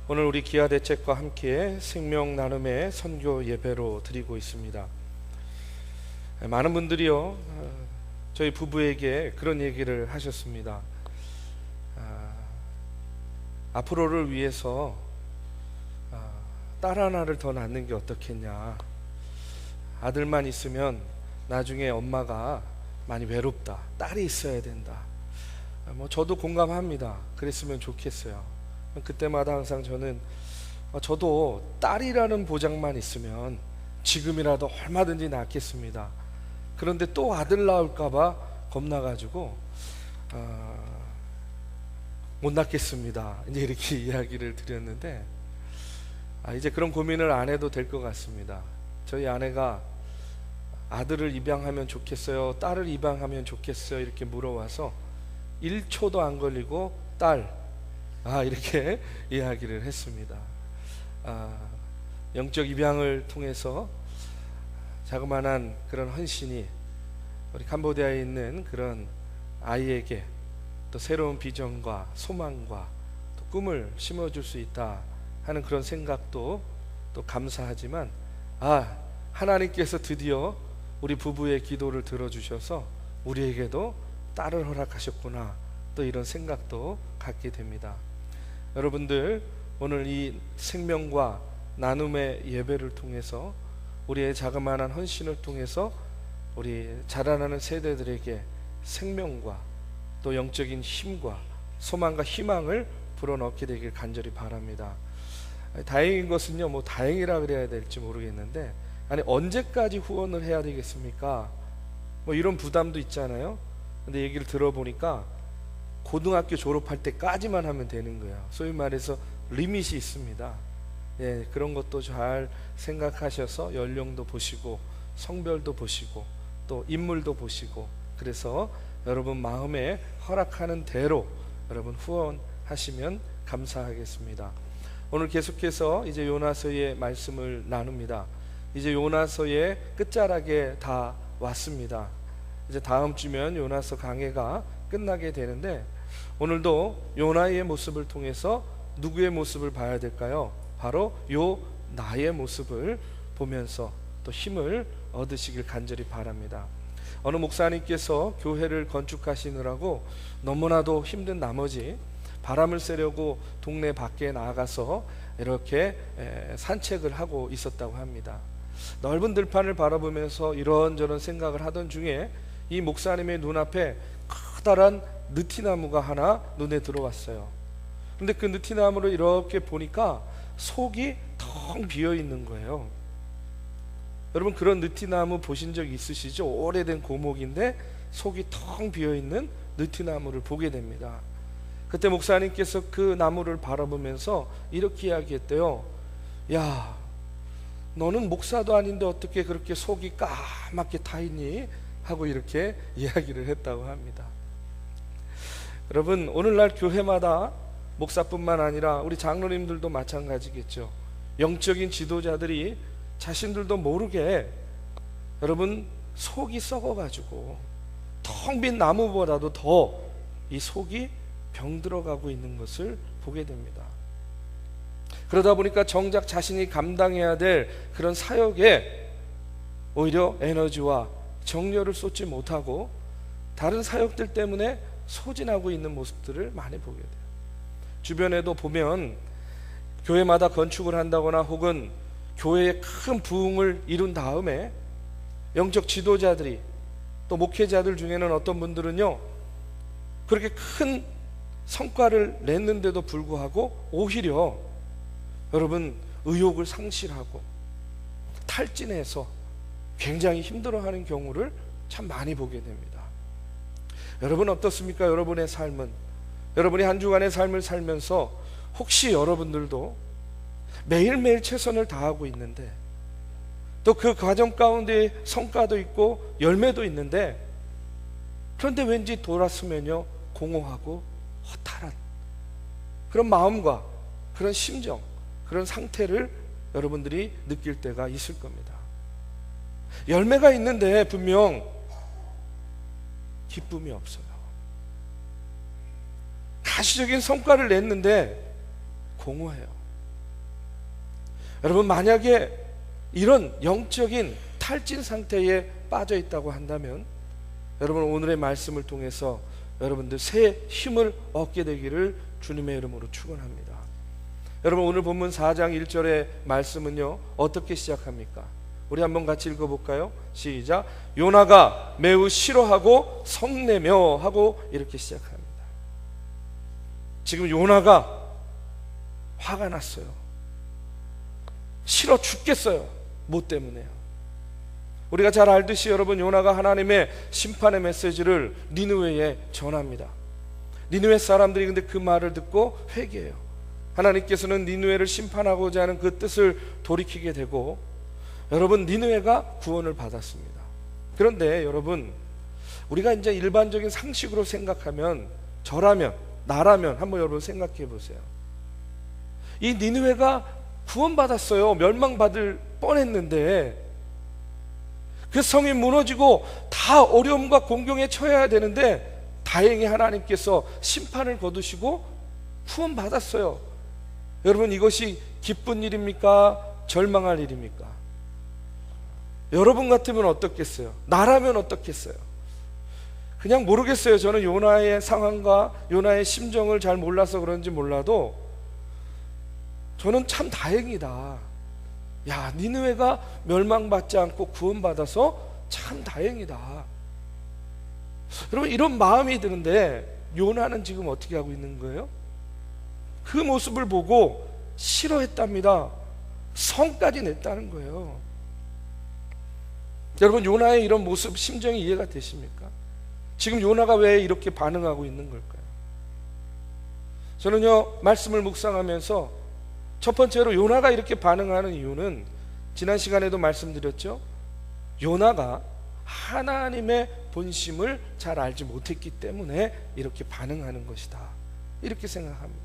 오늘 우리 기아대책과 함께 생명 나눔의 선교 예배로 드리고 있습니다. 많은 분들이요, 저희 부부에게 그런 얘기를 하셨습니다. 앞으로를 위해서 딸 하나를 더 낳는 게 어떻겠냐. 아들만 있으면 나중에 엄마가 많이 외롭다. 딸이 있어야 된다. 저도 공감합니다. 그랬으면 좋겠어요. 그때마다 항상 저는 저도 딸이라는 보장만 있으면 지금이라도 얼마든지 낳겠습니다. 그런데 또 아들 낳을까봐 겁나가지고 못 낳겠습니다. 이제 이렇게 이야기를 드렸는데 이제 그런 고민을 안 해도 될 것 같습니다. 저희 아내가 아들을 입양하면 좋겠어요, 딸을 입양하면 좋겠어요 이렇게 물어와서 1초도 안 걸리고 딸 이렇게 이야기를 했습니다. 영적 입양을 통해서 자그마한 그런 헌신이 우리 캄보디아에 있는 그런 아이에게 또 새로운 비전과 소망과 또 꿈을 심어줄 수 있다 하는 그런 생각도 또 감사하지만 하나님께서 드디어 우리 부부의 기도를 들어주셔서 우리에게도 딸을 허락하셨구나, 또 이런 생각도 갖게 됩니다. 여러분들, 오늘 이 생명과 나눔의 예배를 통해서 우리의 자그마한 헌신을 통해서 우리 자라나는 세대들에게 생명과 또 영적인 힘과 소망과 희망을 불어넣게 되길 간절히 바랍니다. 다행인 것은요, 다행이라 그래야 될지 모르겠는데, 언제까지 후원을 해야 되겠습니까? 이런 부담도 있잖아요. 근데 얘기를 들어보니까 고등학교 졸업할 때까지만 하면 되는 거예요. 소위 말해서 리밋이 있습니다. 그런 것도 잘 생각하셔서 연령도 보시고 성별도 보시고 또 인물도 보시고, 그래서 여러분 마음에 허락하는 대로 여러분 후원하시면 감사하겠습니다. 오늘 계속해서 이제 요나서의 말씀을 나눕니다. 이제 요나서의 끝자락에 다 왔습니다. 이제 다음 주면 요나서 강해가 끝나게 되는데, 오늘도 요나의 모습을 통해서 누구의 모습을 봐야 될까요? 바로 나의 모습을 보면서 또 힘을 얻으시길 간절히 바랍니다. 어느 목사님께서 교회를 건축하시느라고 너무나도 힘든 나머지 바람을 쐬려고 동네 밖에 나가서 이렇게 산책을 하고 있었다고 합니다. 넓은 들판을 바라보면서 이런저런 생각을 하던 중에 이 목사님의 눈앞에 커다란 느티나무가 하나 눈에 들어왔어요. 근데 그 느티나무를 이렇게 보니까 속이 텅 비어 있는 거예요. 여러분, 그런 느티나무 보신 적 있으시죠? 오래된 고목인데 속이 텅 비어 있는 느티나무를 보게 됩니다. 그때 목사님께서 그 나무를 바라보면서 이렇게 이야기했대요. 야, 너는 목사도 아닌데 어떻게 그렇게 속이 까맣게 타 있니? 하고 이렇게 이야기를 했다고 합니다. 여러분, 오늘날 교회마다 목사뿐만 아니라 우리 장로님들도 마찬가지겠죠. 영적인 지도자들이 자신들도 모르게 여러분 속이 썩어가지고 텅 빈 나무보다도 더 이 속이 병들어가고 있는 것을 보게 됩니다. 그러다 보니까 정작 자신이 감당해야 될 그런 사역에 오히려 에너지와 정열을 쏟지 못하고 다른 사역들 때문에 소진하고 있는 모습들을 많이 보게 돼요. 주변에도 보면 교회마다 건축을 한다거나 혹은 교회에 큰 부흥을 이룬 다음에 영적 지도자들이 또 목회자들 중에는 어떤 분들은요, 그렇게 큰 성과를 냈는데도 불구하고 오히려 여러분 의욕을 상실하고 탈진해서 굉장히 힘들어하는 경우를 참 많이 보게 됩니다. 여러분 어떻습니까? 여러분의 삶은, 여러분이 한 주간의 삶을 살면서 혹시 여러분들도 매일매일 최선을 다하고 있는데 또 그 과정 가운데 성과도 있고 열매도 있는데, 그런데 왠지 돌았으면요 공허하고 허탈한 그런 마음과 그런 심정, 그런 상태를 여러분들이 느낄 때가 있을 겁니다. 열매가 있는데 분명 기쁨이 없어요. 가시적인 성과를 냈는데 공허해요. 여러분, 만약에 이런 영적인 탈진 상태에 빠져 있다고 한다면 여러분, 오늘의 말씀을 통해서 여러분들 새 힘을 얻게 되기를 주님의 이름으로 축원합니다. 여러분, 오늘 본문 4장 1절의 말씀은요, 어떻게 시작합니까? 우리 한번 같이 읽어볼까요? 시작. 요나가 매우 싫어하고 성내며 하고 이렇게 시작합니다. 지금 요나가 화가 났어요. 싫어 죽겠어요. 뭐 때문에요? 우리가 잘 알듯이 여러분, 요나가 하나님의 심판의 메시지를 니느웨에 전합니다. 니느웨 사람들이 근데 그 말을 듣고 회개해요. 하나님께서는 니느웨를 심판하고자 하는 그 뜻을 돌이키게 되고, 여러분, 니느웨가 구원을 받았습니다. 그런데 여러분, 우리가 이제 일반적인 상식으로 생각하면, 저라면, 나라면 한번 여러분 생각해 보세요. 이 니느웨가 구원받았어요. 멸망받을 뻔했는데 그 성이 무너지고 다 어려움과 공경에 처해야 되는데 다행히 하나님께서 심판을 거두시고 구원받았어요. 여러분, 이것이 기쁜 일입니까? 절망할 일입니까? 여러분 같으면 어떻겠어요? 나라면 어떻겠어요? 그냥 모르겠어요. 저는 요나의 상황과 요나의 심정을 잘 몰라서 그런지 몰라도 저는 참 다행이다. 야, 니느웨가 멸망받지 않고 구원받아서 참 다행이다. 여러분, 이런 마음이 드는데 요나는 지금 어떻게 하고 있는 거예요? 그 모습을 보고 싫어했답니다. 성까지 냈다는 거예요. 여러분, 요나의 이런 모습, 심정이 이해가 되십니까? 지금 요나가 왜 이렇게 반응하고 있는 걸까요? 저는요, 말씀을 묵상하면서 첫 번째로 요나가 이렇게 반응하는 이유는 지난 시간에도 말씀드렸죠. 요나가 하나님의 본심을 잘 알지 못했기 때문에 이렇게 반응하는 것이다, 이렇게 생각합니다.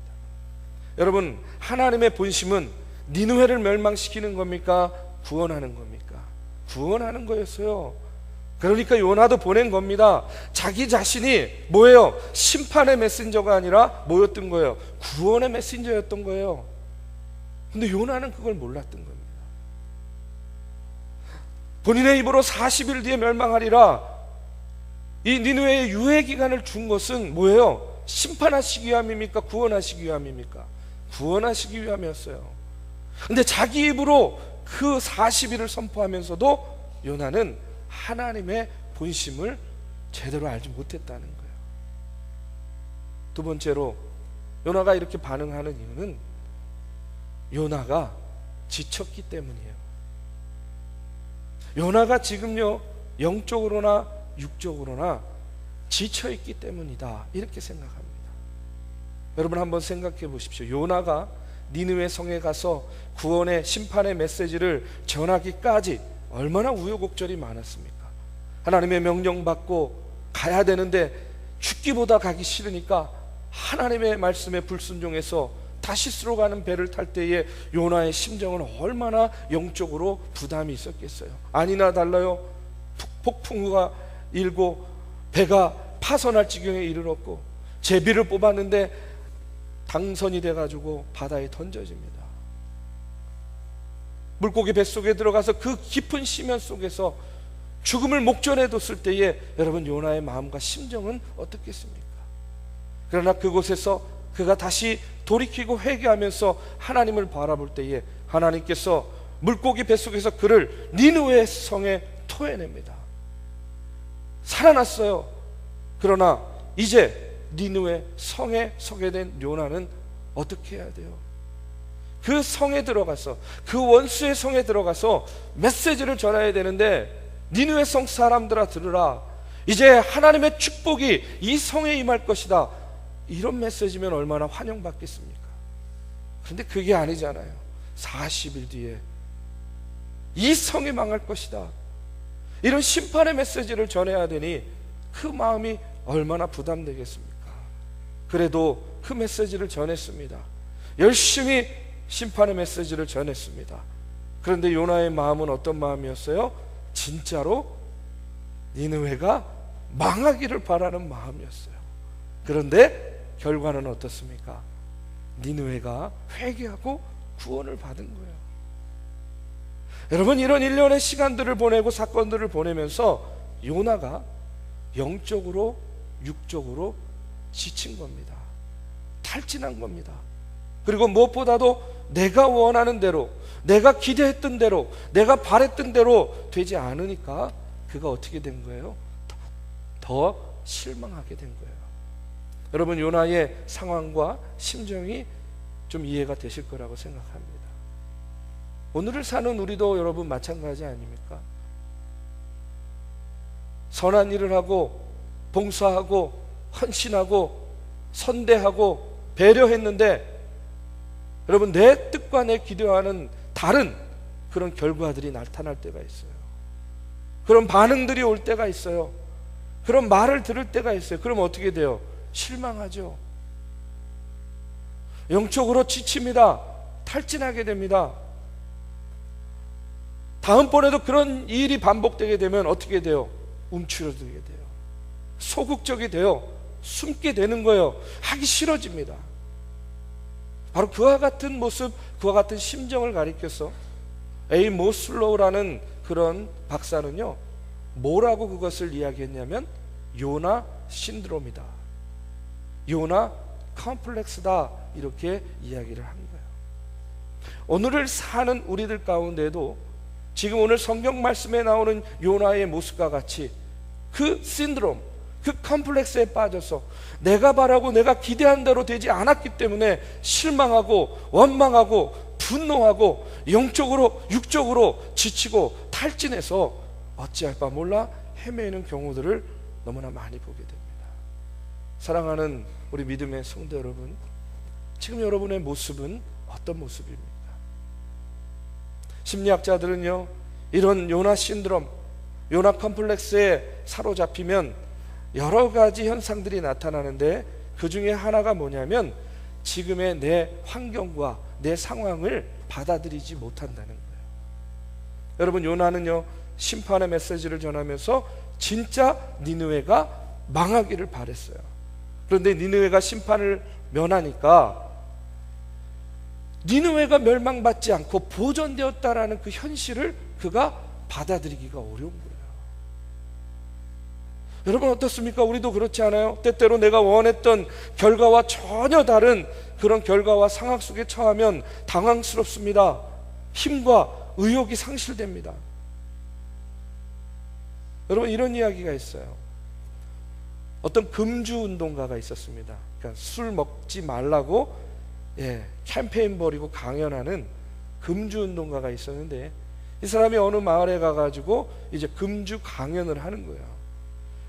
여러분, 하나님의 본심은 니느웨를 멸망시키는 겁니까? 구원하는 겁니까? 구원하는 거였어요. 그러니까 요나도 보낸 겁니다. 자기 자신이 뭐예요? 심판의 메신저가 아니라 뭐였던 거예요? 구원의 메신저였던 거예요. 근데 요나는 그걸 몰랐던 겁니다. 본인의 입으로 40일 뒤에 멸망하리라, 이 니느웨의 유예 기간을 준 것은 뭐예요? 심판하시기 위함입니까? 구원하시기 위함입니까? 구원하시기 위함이었어요. 근데 자기 입으로 그 40일을 선포하면서도 요나는 하나님의 본심을 제대로 알지 못했다는 거예요. 두 번째로 요나가 이렇게 반응하는 이유는 요나가 지쳤기 때문이에요. 요나가 지금요, 영적으로나 육적으로나 지쳐있기 때문이다, 이렇게 생각합니다. 여러분, 한번 생각해 보십시오. 요나가 니느웨 성에 가서 구원의 심판의 메시지를 전하기까지 얼마나 우여곡절이 많았습니까? 하나님의 명령 받고 가야 되는데 죽기보다 가기 싫으니까 하나님의 말씀에 불순종해서 다시스로 가는 배를 탈 때에 요나의 심정은 얼마나 영적으로 부담이 있었겠어요. 아니나 달라요, 폭풍우가 일고 배가 파손할 지경에 이르렀고 제비를 뽑았는데 당선이 돼가지고 바다에 던져집니다. 물고기 뱃속에 들어가서 그 깊은 심연 속에서 죽음을 목전에 뒀을 때에 여러분, 요나의 마음과 심정은 어떻겠습니까? 그러나 그곳에서 그가 다시 돌이키고 회개하면서 하나님을 바라볼 때에 하나님께서 물고기 뱃속에서 그를 니느웨 성에 토해냅니다. 살아났어요. 그러나 이제 니느웨 성에 서게 된 요나는 어떻게 해야 돼요? 그 성에 들어가서, 그 원수의 성에 들어가서 메시지를 전해야 되는데, 니느웨 성 사람들아 들으라, 이제 하나님의 축복이 이 성에 임할 것이다, 이런 메시지면 얼마나 환영받겠습니까? 그런데 그게 아니잖아요. 40일 뒤에 이 성이 망할 것이다, 이런 심판의 메시지를 전해야 되니 그 마음이 얼마나 부담되겠습니까? 그래도 그 메시지를 전했습니다. 열심히 심판의 메시지를 전했습니다. 그런데 요나의 마음은 어떤 마음이었어요? 진짜로 니느웨가 망하기를 바라는 마음이었어요. 그런데 결과는 어떻습니까? 니느웨가 회개하고 구원을 받은 거예요. 여러분, 이런 일련의 시간들을 보내고 사건들을 보내면서 요나가 영적으로 육적으로 지친 겁니다. 탈진한 겁니다. 그리고 무엇보다도 내가 원하는 대로, 내가 기대했던 대로, 내가 바랬던 대로 되지 않으니까 그가 어떻게 된 거예요? 더 실망하게 된 거예요. 여러분, 요나의 상황과 심정이 좀 이해가 되실 거라고 생각합니다. 오늘을 사는 우리도 여러분 마찬가지 아닙니까? 선한 일을 하고 봉사하고 헌신하고 선대하고 배려했는데 여러분, 내 뜻과 내 기대와는 다른 그런 결과들이 나타날 때가 있어요. 그런 반응들이 올 때가 있어요. 그런 말을 들을 때가 있어요. 그럼 어떻게 돼요? 실망하죠. 영적으로 지칩니다. 탈진하게 됩니다. 다음번에도 그런 일이 반복되게 되면 어떻게 돼요? 움츠러들게 돼요. 소극적이 돼요. 숨게 되는 거예요. 하기 싫어집니다. 바로 그와 같은 모습, 그와 같은 심정을 가리켜서 A. 모슬로우라는 그런 박사는요, 뭐라고 그것을 이야기했냐면 요나 신드롬이다, 요나 컴플렉스다, 이렇게 이야기를 한 거예요. 오늘을 사는 우리들 가운데도 지금 오늘 성경 말씀에 나오는 요나의 모습과 같이 그 신드롬, 그 컴플렉스에 빠져서 내가 바라고 내가 기대한 대로 되지 않았기 때문에 실망하고 원망하고 분노하고 영적으로 육적으로 지치고 탈진해서 어찌할 바 몰라 헤매는 경우들을 너무나 많이 보게 됩니다. 사랑하는 우리 믿음의 성도 여러분, 지금 여러분의 모습은 어떤 모습입니까? 심리학자들은요, 이런 요나 신드롬, 요나 컴플렉스에 사로잡히면 여러 가지 현상들이 나타나는데 그 중에 하나가 뭐냐면 지금의 내 환경과 내 상황을 받아들이지 못한다는 거예요. 여러분, 요나는요, 심판의 메시지를 전하면서 진짜 니느웨가 망하기를 바랬어요. 그런데 니느웨가 심판을 면하니까 니느웨가 멸망받지 않고 보존되었다라는 그 현실을 그가 받아들이기가 어려운 거예요. 여러분 어떻습니까? 우리도 그렇지 않아요? 때때로 내가 원했던 결과와 전혀 다른 그런 결과와 상황 속에 처하면 당황스럽습니다. 힘과 의욕이 상실됩니다. 여러분, 이런 이야기가 있어요. 어떤 금주 운동가가 있었습니다. 그러니까 술 먹지 말라고 캠페인 벌이고 강연하는 금주 운동가가 있었는데 이 사람이 어느 마을에 가가지고 이제 금주 강연을 하는 거예요.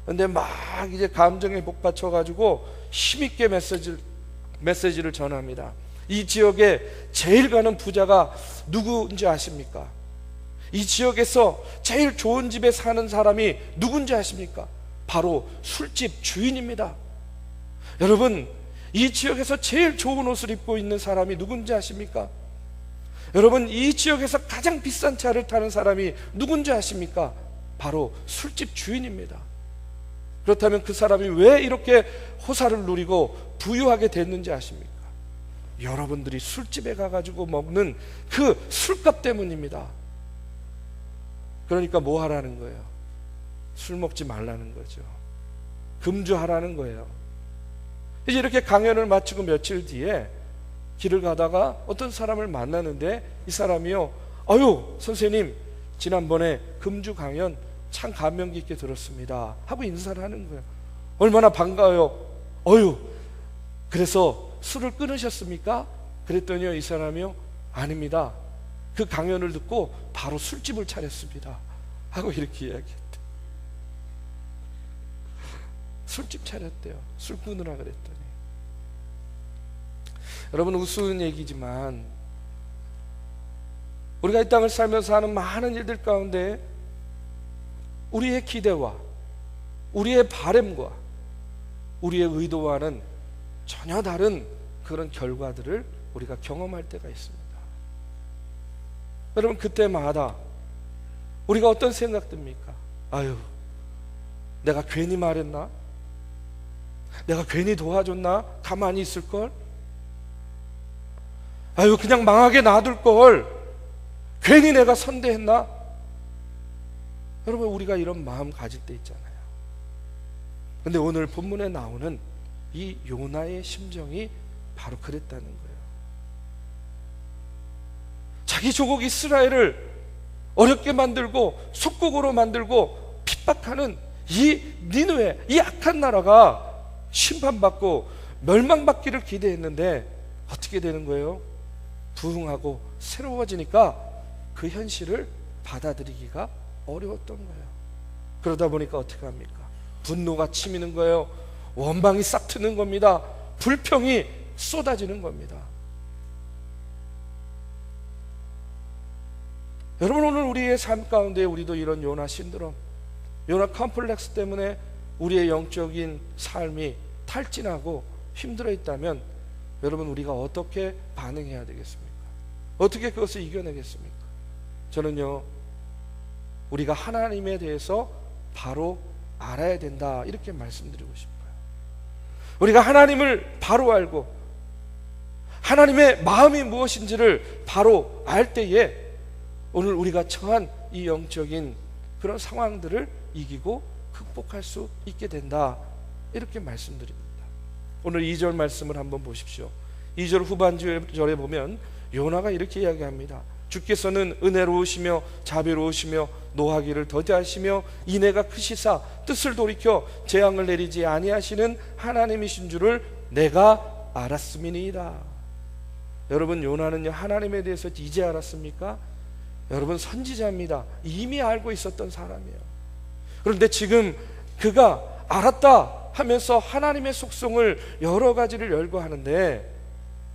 근데 막 이제 감정에 복받쳐가지고 힘있게 메시지를 전합니다. 이 지역에 제일 가는 부자가 누구인지 아십니까? 이 지역에서 제일 좋은 집에 사는 사람이 누군지 아십니까? 바로 술집 주인입니다. 여러분, 이 지역에서 제일 좋은 옷을 입고 있는 사람이 누군지 아십니까? 여러분, 이 지역에서 가장 비싼 차를 타는 사람이 누군지 아십니까? 바로 술집 주인입니다. 그렇다면 그 사람이 왜 이렇게 호사를 누리고 부유하게 됐는지 아십니까? 여러분들이 술집에 가가지고 먹는 그 술값 때문입니다. 그러니까 뭐 하라는 거예요? 술 먹지 말라는 거죠. 금주하라는 거예요. 이제 이렇게 강연을 마치고 며칠 뒤에 길을 가다가 어떤 사람을 만나는데 이 사람이요, 아유 선생님, 지난번에 금주 강연 참 감명 깊게 들었습니다 하고 인사를 하는 거예요. 얼마나 반가워요. 어유, 그래서 술을 끊으셨습니까? 그랬더니요, 이 사람이요, 아닙니다, 그 강연을 듣고 바로 술집을 차렸습니다 하고 이렇게 이야기했대. 술집 차렸대요. 술 끊으라 그랬더니. 여러분, 우스운 얘기지만 우리가 이 땅을 살면서 하는 많은 일들 가운데 우리의 기대와 우리의 바램과 우리의 의도와는 전혀 다른 그런 결과들을 우리가 경험할 때가 있습니다. 여러분, 그때마다 우리가 어떤 생각 듭니까? 아유, 내가 괜히 말했나? 내가 괜히 도와줬나? 가만히 있을걸? 아유, 그냥 망하게 놔둘걸? 괜히 내가 선대했나? 여러분, 우리가 이런 마음 가질 때 있잖아요. 근데 오늘 본문에 나오는 이 요나의 심정이 바로 그랬다는 거예요. 자기 조국 이스라엘을 어렵게 만들고 속국으로 만들고 핍박하는 이 니느웨, 이 악한 나라가 심판받고 멸망받기를 기대했는데 어떻게 되는 거예요? 부흥하고 새로워지니까 그 현실을 받아들이기가 어려웠던 거예요. 그러다 보니까 어떻게 합니까? 분노가 치미는 거예요. 원망이 싹 트는 겁니다. 불평이 쏟아지는 겁니다. 여러분, 오늘 우리의 삶 가운데 우리도 이런 요나 신드롬, 요나 컴플렉스 때문에 우리의 영적인 삶이 탈진하고 힘들어 있다면 여러분, 우리가 어떻게 반응해야 되겠습니까? 어떻게 그것을 이겨내겠습니까? 저는요, 우리가 하나님에 대해서 바로 알아야 된다, 이렇게 말씀드리고 싶어요. 우리가 하나님을 바로 알고 하나님의 마음이 무엇인지를 바로 알 때에 오늘 우리가 처한 이 영적인 그런 상황들을 이기고 극복할 수 있게 된다, 이렇게 말씀드립니다. 오늘 2절 말씀을 한번 보십시오. 2절 후반절에 보면 요나가 이렇게 이야기합니다. 주께서는 은혜로우시며 자비로우시며 노하기를 더디하시며 인애가 크시사 뜻을 돌이켜 재앙을 내리지 아니하시는 하나님이신 줄을 내가 알았음이니이다. 여러분, 요나는요, 하나님에 대해서 이제 알았습니까? 여러분, 선지자입니다. 이미 알고 있었던 사람이에요. 그런데 지금 그가 알았다 하면서 하나님의 속성을 여러 가지를 열거하는데,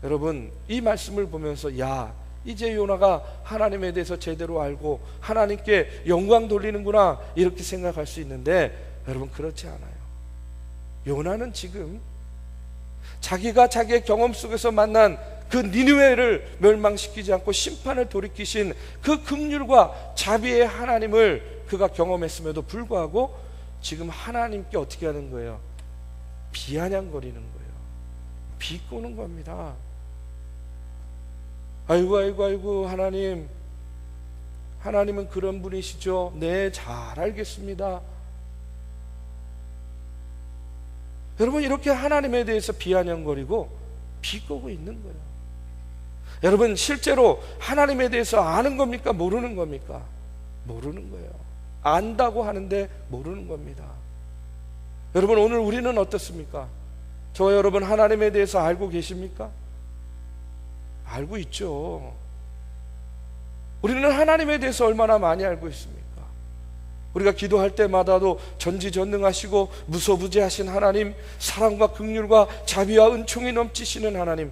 여러분, 이 말씀을 보면서 야, 이제 요나가 하나님에 대해서 제대로 알고 하나님께 영광 돌리는구나, 이렇게 생각할 수 있는데, 여러분, 그렇지 않아요. 요나는 지금 자기가 자기의 경험 속에서 만난 그 니느웨를 멸망시키지 않고 심판을 돌이키신 그 긍휼과 자비의 하나님을 그가 경험했음에도 불구하고 지금 하나님께 어떻게 하는 거예요? 비아냥거리는 거예요. 비꼬는 겁니다. 아이고 아이고 아이고, 하나님은 그런 분이시죠? 네, 잘 알겠습니다. 여러분, 이렇게 하나님에 대해서 비아냥거리고 비꼬고 있는 거예요. 여러분, 실제로 하나님에 대해서 아는 겁니까? 모르는 겁니까? 모르는 거예요. 안다고 하는데 모르는 겁니다. 여러분, 오늘 우리는 어떻습니까? 저와 여러분, 하나님에 대해서 알고 계십니까? 알고 있죠. 우리는 하나님에 대해서 얼마나 많이 알고 있습니까? 우리가 기도할 때마다도 전지전능하시고 무소부재하신 하나님, 사랑과 긍휼과 자비와 은총이 넘치시는 하나님,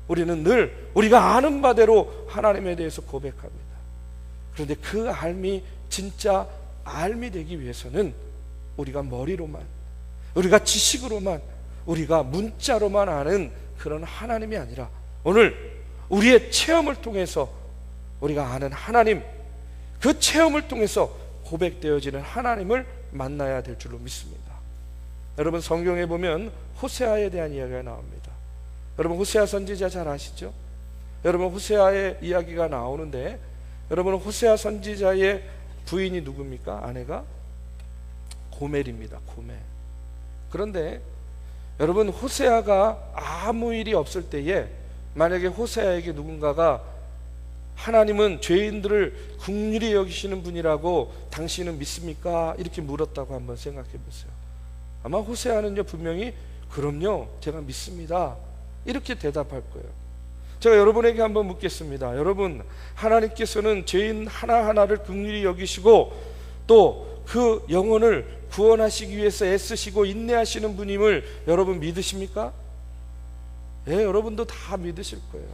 우리는 늘 우리가 아는 바대로 하나님에 대해서 고백합니다. 그런데 그 알미, 진짜 알미 되기 위해서는 우리가 머리로만, 우리가 지식으로만, 우리가 문자로만 아는 그런 하나님이 아니라 오늘 우리의 체험을 통해서 우리가 아는 하나님, 그 체험을 통해서 고백되어지는 하나님을 만나야 될 줄로 믿습니다. 여러분, 성경에 보면 호세아에 대한 이야기가 나옵니다. 여러분, 호세아 선지자 잘 아시죠? 여러분, 호세아의 이야기가 나오는데, 여러분, 호세아 선지자의 부인이 누굽니까? 아내가 고멜입니다. 고멜. 그런데 여러분, 호세아가 아무 일이 없을 때에 만약에 호세아에게 누군가가 하나님은 죄인들을 긍휼히 여기시는 분이라고 당신은 믿습니까? 이렇게 물었다고 한번 생각해 보세요. 아마 호세아는요, 분명히 그럼요, 제가 믿습니다, 이렇게 대답할 거예요. 제가 여러분에게 한번 묻겠습니다. 여러분, 하나님께서는 죄인 하나하나를 긍휼히 여기시고 또 그 영혼을 구원하시기 위해서 애쓰시고 인내하시는 분임을 여러분 믿으십니까? 예, 여러분도 다 믿으실 거예요.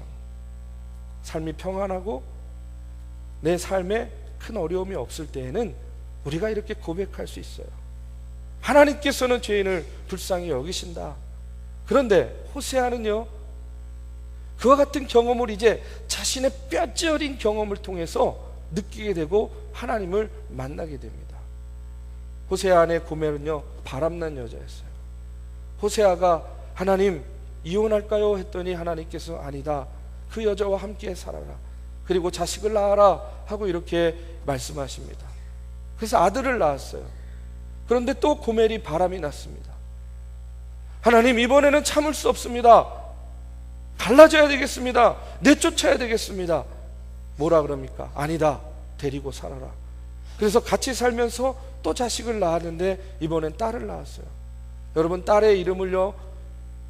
삶이 평안하고 내 삶에 큰 어려움이 없을 때에는 우리가 이렇게 고백할 수 있어요. 하나님께서는 죄인을 불쌍히 여기신다. 그런데 호세아는요, 그와 같은 경험을 이제 자신의 뼈저린 경험을 통해서 느끼게 되고 하나님을 만나게 됩니다. 호세아 아내 고멜은요, 바람난 여자였어요. 호세아가 하나님 이혼할까요? 했더니 하나님께서 아니다, 그 여자와 함께 살아라. 그리고 자식을 낳아라 하고 이렇게 말씀하십니다. 그래서 아들을 낳았어요. 그런데 또 고멜이 바람이 났습니다. 하나님, 이번에는 참을 수 없습니다. 갈라져야 되겠습니다. 내쫓아야 되겠습니다. 뭐라 그럽니까? 아니다, 데리고 살아라. 그래서 같이 살면서 또 자식을 낳았는데 이번엔 딸을 낳았어요. 여러분, 딸의 이름을요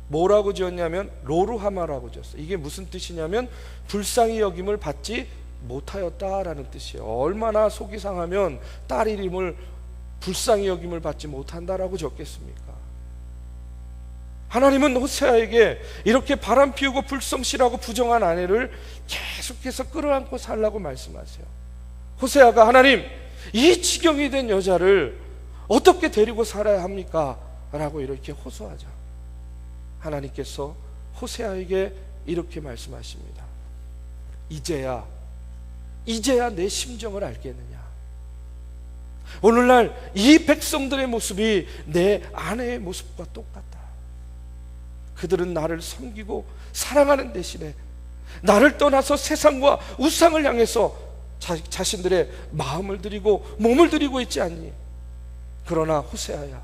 뭐라고 지었냐면 로루하마라고 지었어요. 이게 무슨 뜻이냐면 불쌍히 여김을 받지 못하였다라는 뜻이에요. 얼마나 속이 상하면 딸 이름을 불쌍히 여김을 받지 못한다라고 적겠습니까? 하나님은 호세아에게 이렇게 바람 피우고 불성실하고 부정한 아내를 계속해서 끌어안고 살라고 말씀하세요. 호세아가 하나님, 이 지경이 된 여자를 어떻게 데리고 살아야 합니까? 라고 이렇게 호소하자. 하나님께서 호세아에게 이렇게 말씀하십니다. 이제야 내 심정을 알겠느냐? 오늘날 이 백성들의 모습이 내 아내의 모습과 똑같다. 그들은 나를 섬기고 사랑하는 대신에 나를 떠나서 세상과 우상을 향해서 자신들의 마음을 드리고 몸을 드리고 있지 않니? 그러나 호세아야,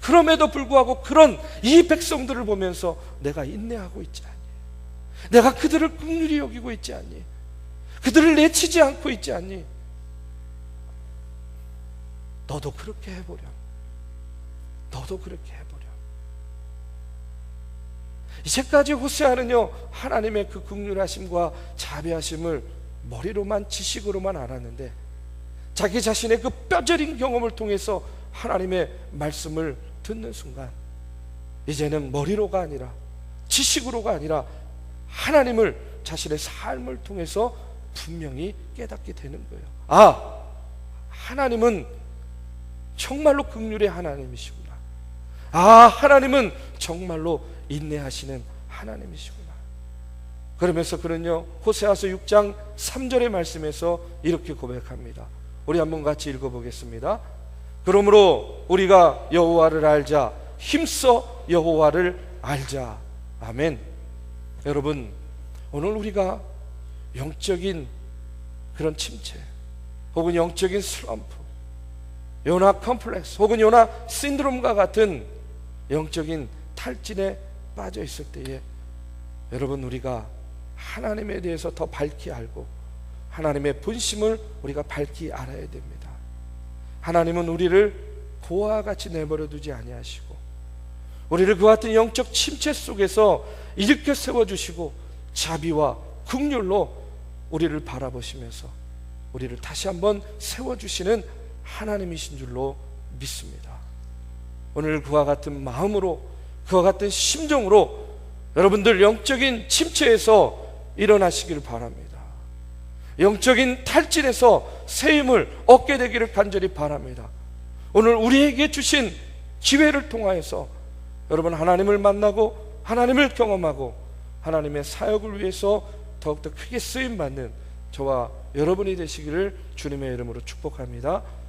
그럼에도 불구하고 그런 이 백성들을 보면서 내가 인내하고 있지 않니? 내가 그들을 긍휼히 여기고 있지 않니? 그들을 내치지 않고 있지 않니? 너도 그렇게 해보렴. 너도 그렇게 해보렴. 이제까지 호세아는요 하나님의 그 긍휼하심과 자비하심을 머리로만, 지식으로만 알았는데 자기 자신의 그 뼈저린 경험을 통해서 하나님의 말씀을 듣는 순간 이제는 머리로가 아니라, 지식으로가 아니라 하나님을 자신의 삶을 통해서 분명히 깨닫게 되는 거예요. 아, 하나님은 정말로 긍휼의 하나님이시구나. 아, 하나님은 정말로 인내하시는 하나님이시구나. 그러면서 그는요 호세아서 6장 3절의 말씀에서 이렇게 고백합니다. 우리 한번 같이 읽어보겠습니다. 그러므로 우리가 여호와를 알자, 힘써 여호와를 알자. 아멘. 여러분, 오늘 우리가 영적인 그런 침체 혹은 영적인 슬럼프, 요나 컴플렉스 혹은 요나 신드롬과 같은 영적인 탈진에 빠져 있을 때에 여러분, 우리가 하나님에 대해서 더 밝히 알고 하나님의 본심을 우리가 밝히 알아야 됩니다. 하나님은 우리를 고아와 같이 내버려 두지 아니하시고 우리를 그와 같은 영적 침체 속에서 일으켜 세워주시고 자비와 긍휼로 우리를 바라보시면서 우리를 다시 한번 세워주시는 하나님이신 줄로 믿습니다. 오늘 그와 같은 마음으로, 그와 같은 심정으로 여러분들 영적인 침체에서 일어나시기를 바랍니다. 영적인 탈진에서 새 힘을 얻게 되기를 간절히 바랍니다. 오늘 우리에게 주신 기회를 통하여서 여러분 하나님을 만나고 하나님을 경험하고 하나님의 사역을 위해서 더욱더 크게 쓰임받는 저와 여러분이 되시기를 주님의 이름으로 축복합니다.